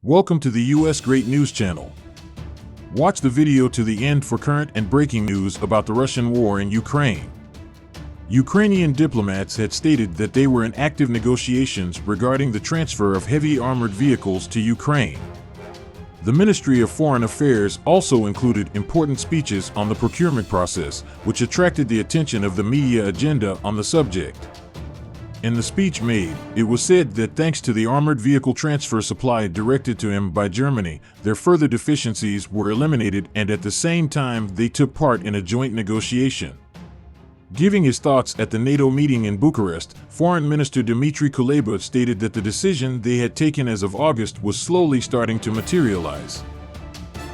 Welcome to the U.S. Great News Channel. Watch the video to the end for current and breaking news about the Russian war in Ukraine. Ukrainian diplomats had stated that they were in active negotiations regarding the transfer of heavy armored vehicles to Ukraine. The Ministry of Foreign Affairs also included important speeches on the procurement process, which attracted the attention of the media agenda on the subject. In the speech made, it was said that thanks to the armored vehicle transfer supply directed to him by Germany, their further deficiencies were eliminated, and at the same time they took part in a joint negotiation. Giving his thoughts at the NATO meeting in Bucharest, Foreign Minister Dmitry Kuleba stated that the decision they had taken as of August was slowly starting to materialize.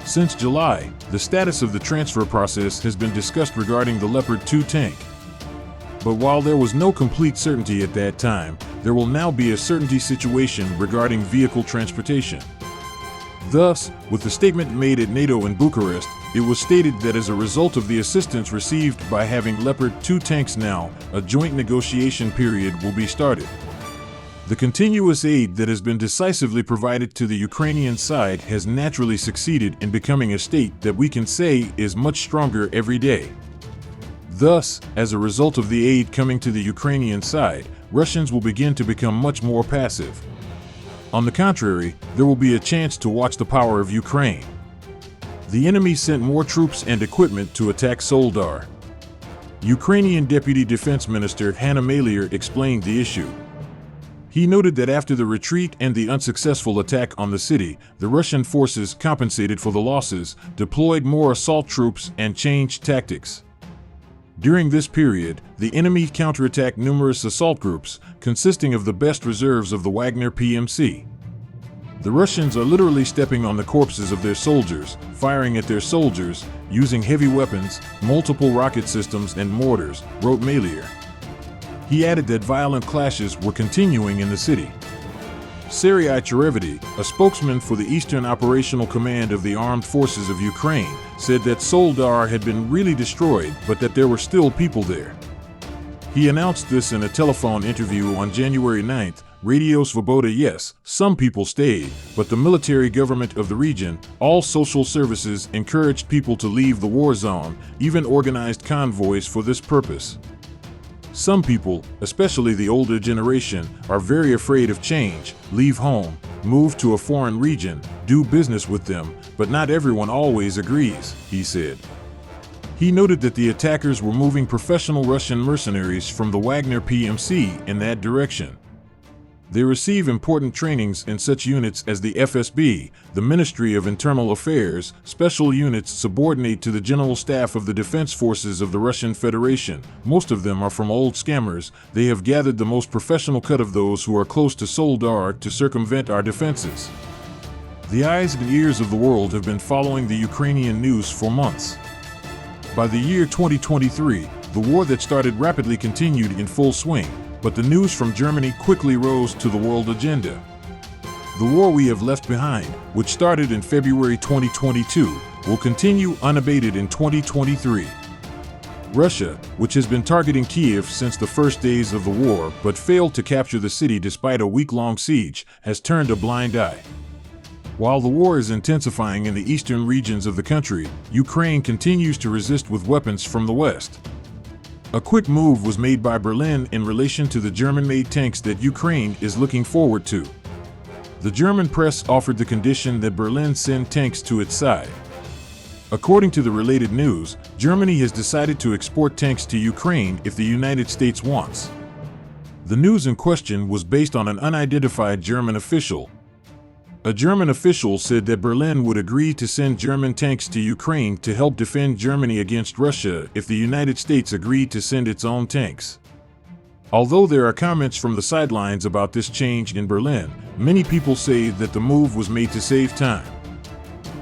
Since July, the status of the transfer process has been discussed regarding the Leopard 2 tank. But while there was no complete certainty at that time, there will now be a certainty situation regarding vehicle transportation. Thus, with the statement made at NATO in Bucharest, it was stated that as a result of the assistance received by having Leopard 2 tanks now, a joint negotiation period will be started. The continuous aid that has been decisively provided to the Ukrainian side has naturally succeeded in becoming a state that we can say is much stronger every day. Thus, as a result of the aid coming to the Ukrainian side, Russians will begin to become much more passive. On the contrary, there will be a chance to watch the power of Ukraine. The enemy sent more troops and equipment to attack Soledar. Ukrainian Deputy Defense Minister Hanna Maliar explained the issue. He noted that after the retreat and the unsuccessful attack on the city, the Russian forces compensated for the losses, deployed more assault troops, and changed tactics. During this period, the enemy counterattacked numerous assault groups, consisting of the best reserves of the Wagner PMC. The Russians are literally stepping on the corpses of their soldiers, firing at their soldiers, using heavy weapons, multiple rocket systems and mortars, wrote Maliar. He added that violent clashes were continuing in the city. Serhiy Cherevity, a spokesman for the Eastern Operational Command of the Armed Forces of Ukraine, said that Soledar had been really destroyed, but that there were still people there. He announced this in a telephone interview on January 9th, Radio Svoboda. Yes, some people stayed, but the military government of the region, all social services encouraged people to leave the war zone, even organized convoys for this purpose. Some people, especially the older generation, are very afraid of change, leave home, move to a foreign region, do business with them, but not everyone always agrees, he said. He noted that the attackers were moving professional Russian mercenaries from the Wagner PMC in that direction. They receive important trainings in such units as the FSB, the Ministry of Internal Affairs. Special units subordinate to the General Staff of the Defense Forces of the Russian Federation. Most of them are from old scammers. They have gathered the most professional cut of those who are close to Soledar to circumvent our defenses. The eyes and ears of the world have been following the Ukrainian news for months. By the year 2023, the war that started rapidly continued in full swing. But the news from Germany quickly rose to the world agenda. The war we have left behind, which started in February 2022, will continue unabated in 2023. Russia, which has been targeting Kiev since the first days of the war but failed to capture the city despite a week-long siege, has turned a blind eye. While the war is intensifying in the eastern regions of the country, Ukraine continues to resist with weapons from the west. A quick move was made by Berlin in relation to the German-made tanks that Ukraine is looking forward to. The German press offered the condition that Berlin send tanks to its side. According to the related news, Germany has decided to export tanks to Ukraine if the United States wants. The news in question was based on an unidentified German official. A German official said that Berlin would agree to send German tanks to Ukraine to help defend Germany against Russia if the United States agreed to send its own tanks. Although there are comments from the sidelines about this change in Berlin, many people say that the move was made to save time.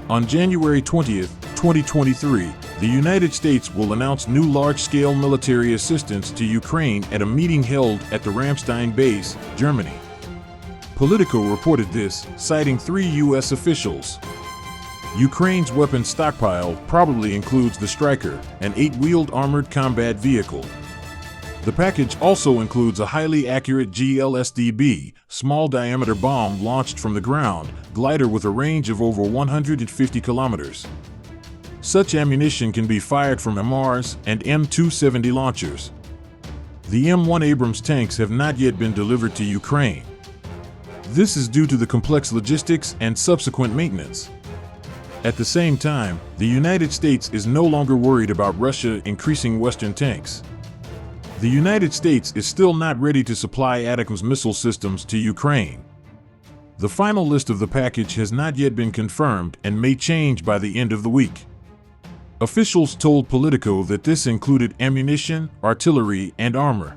On January 20th, 2023, the United States will announce new large-scale military assistance to Ukraine at a meeting held at the Ramstein base, Germany. Politico reported this, citing 3 U.S. officials. Ukraine's weapons stockpile probably includes the Striker, an 8-wheeled armored combat vehicle. The package also includes a highly accurate GLSDB, small-diameter bomb launched from the ground glider with a range of over 150 kilometers. Such ammunition can be fired from HIMARS and M-270 launchers. The M1 Abrams tanks have not yet been delivered to Ukraine. This is due to the complex logistics and subsequent maintenance. At the same time, the United States is no longer worried about Russia increasing Western tanks. The United States is still not ready to supply ATACMS missile systems to Ukraine. The final list of the package has not yet been confirmed and may change by the end of the week. Officials told Politico that this included ammunition, artillery, and armor.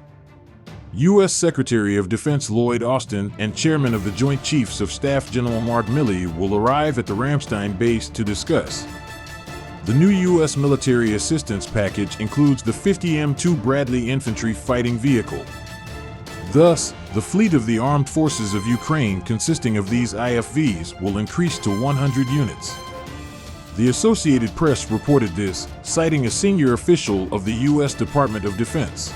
U.S. Secretary of Defense Lloyd Austin and Chairman of the Joint Chiefs of Staff General Mark Milley will arrive at the Ramstein base to discuss. The new U.S. military assistance package includes the 50 M2 Bradley infantry fighting vehicle. Thus, the fleet of the armed forces of Ukraine consisting of these IFVs will increase to 100 units. The Associated Press reported this, citing a senior official of the U.S. Department of Defense.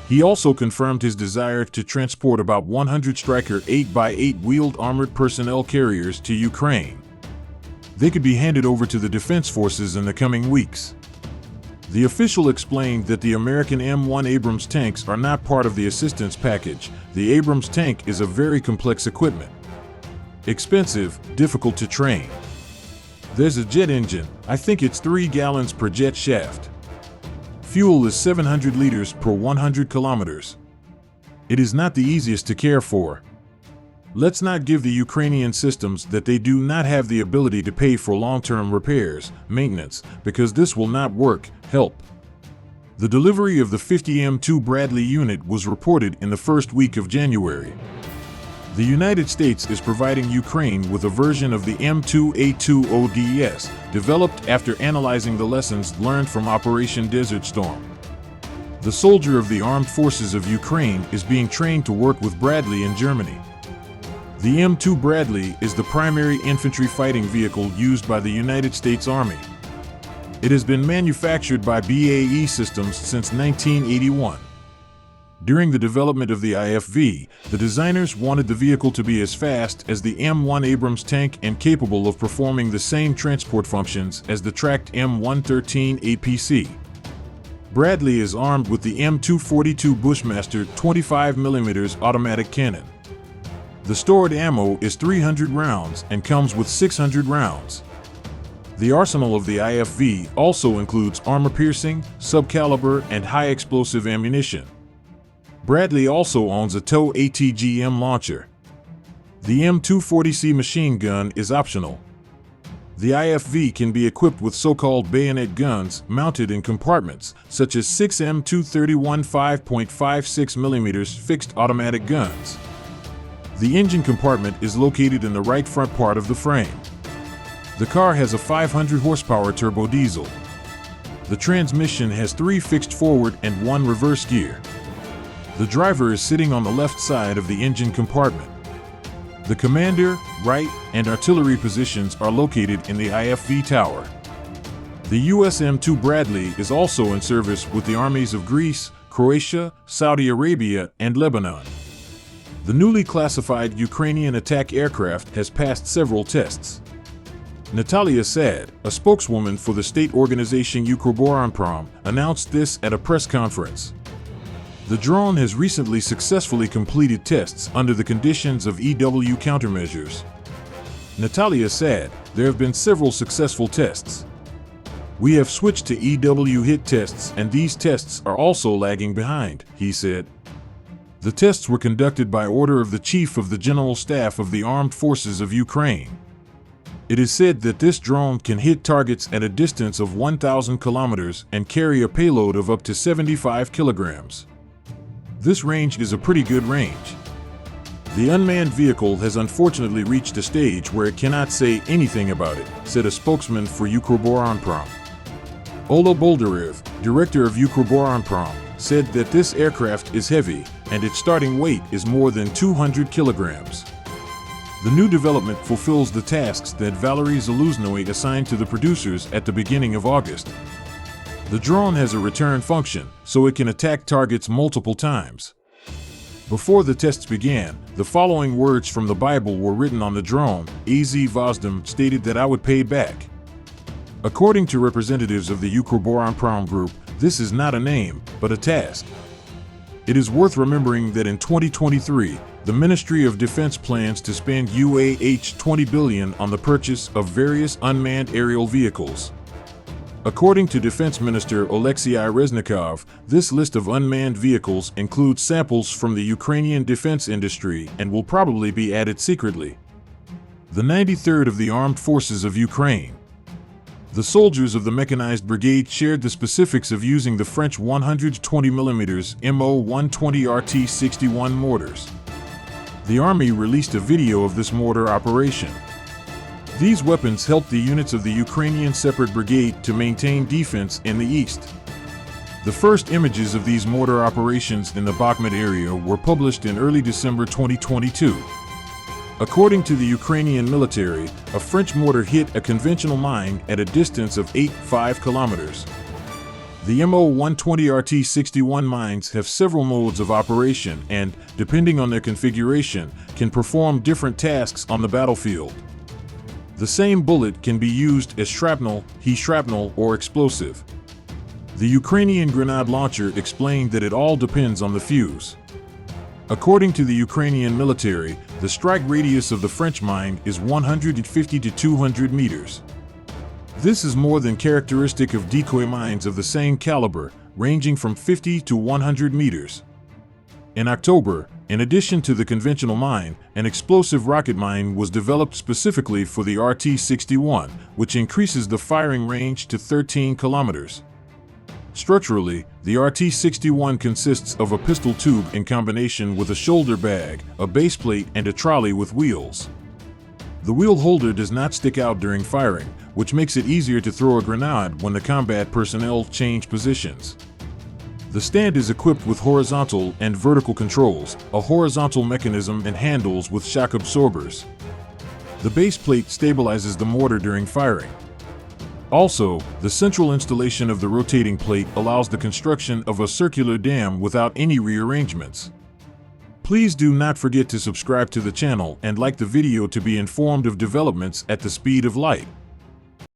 He also confirmed his desire to transport about 100 Stryker 8x8 wheeled armored personnel carriers to Ukraine. They could be handed over to the defense forces in the coming weeks. The official explained that the American M1 Abrams tanks are not part of the assistance package. The Abrams tank is a very complex equipment. Expensive, difficult to train. There's a jet engine, I think it's 3 gallons per jet shaft. Fuel is 700 liters per 100 kilometers. It is not the easiest to care for. Let's not give the Ukrainian systems that they do not have the ability to pay for long-term repairs, maintenance, because this will not work, help. The delivery of the 50 M2 Bradley unit was reported in the first week of January. The United States is providing Ukraine with a version of the M2A2 ODS, developed after analyzing the lessons learned from Operation Desert Storm. The soldier of the armed forces of Ukraine is being trained to work with Bradley in Germany. The M2 Bradley is the primary infantry fighting vehicle used by the United States Army. It has been manufactured by BAE Systems since 1981. During the development of the IFV, the designers wanted the vehicle to be as fast as the M1 Abrams tank and capable of performing the same transport functions as the tracked M113 APC. Bradley is armed with the M242 Bushmaster 25mm automatic cannon. The stored ammo is 300 rounds and comes with 600 rounds. The arsenal of the IFV also includes armor-piercing, subcaliber, and high-explosive ammunition. Bradley also owns a TOW ATGM launcher. The M240C machine gun is optional. The IFV can be equipped with so-called bayonet guns mounted in compartments, such as 6 M231 5.56mm fixed automatic guns. The engine compartment is located in the right front part of the frame. The car has a 500 horsepower turbo diesel. The transmission has 3 fixed forward and 1 reverse gear. The driver is sitting on the left side of the engine compartment. The commander, right, and artillery positions are located in the IFV tower. The US M2 Bradley is also in service with the armies of Greece, Croatia, Saudi Arabia, and Lebanon. The newly classified Ukrainian attack aircraft has passed several tests. Natalia Sad, a spokeswoman for the state organization Ukroboronprom, announced this at a press conference. The drone has recently successfully completed tests under the conditions of EW countermeasures. Natalia said, "There have been several successful tests. We have switched to EW hit tests and these tests are also lagging behind," he said. The tests were conducted by order of the Chief of the General Staff of the Armed Forces of Ukraine. It is said that this drone can hit targets at a distance of 1,000 kilometers and carry a payload of up to 75 kilograms. This range is a pretty good range. The unmanned vehicle has unfortunately reached a stage where it cannot say anything about it, said a spokesman for Ukroboronprom. Ola Boldarev, director of Ukroboronprom, said that this aircraft is heavy and its starting weight is more than 200 kilograms. The new development fulfills the tasks that Valery Zaluzhnoi assigned to the producers at the beginning of August. The drone has a return function, so it can attack targets multiple times. Before the tests began, the following words from the Bible were written on the drone. Az Vozdom stated that I would pay back. According to representatives of the Ukroboronprom group, this is not a name, but a task. It is worth remembering that in 2023, the Ministry of Defense plans to spend $20 billion on the purchase of various unmanned aerial vehicles. According to Defense Minister Oleksiy Reznikov, this list of unmanned vehicles includes samples from the Ukrainian defense industry and will probably be added secretly. The 93rd of the Armed Forces of Ukraine. The soldiers of the Mechanized Brigade shared the specifics of using the French 120mm M-142 RT-61 mortars. The Army released a video of this mortar operation. These weapons helped the units of the Ukrainian Separate Brigade to maintain defense in the east. The first images of these mortar operations in the Bakhmut area were published in early December 2022. According to the Ukrainian military, a French mortar hit a conventional mine at a distance of 5 kilometers. The M-142 RT-61 mines have several modes of operation and, depending on their configuration, can perform different tasks on the battlefield. The same bullet can be used as shrapnel, he-shrapnel, or explosive. The Ukrainian grenade launcher explained that it all depends on the fuse. According to the Ukrainian military, the strike radius of the French mine is 150 to 200 meters. This is more than characteristic of decoy mines of the same caliber, ranging from 50 to 100 meters. In October, in addition to the conventional mine, an explosive rocket mine was developed specifically for the RT-61, which increases the firing range to 13 kilometers. Structurally, the RT-61 consists of a pistol tube in combination with a shoulder bag, a base plate, and a trolley with wheels. The wheel holder does not stick out during firing, which makes it easier to throw a grenade when the combat personnel change positions. The stand is equipped with horizontal and vertical controls, a horizontal mechanism, and handles with shock absorbers. The base plate stabilizes the mortar during firing. Also, the central installation of the rotating plate allows the construction of a circular dam without any rearrangements. Please do not forget to subscribe to the channel and like the video to be informed of developments at the speed of light.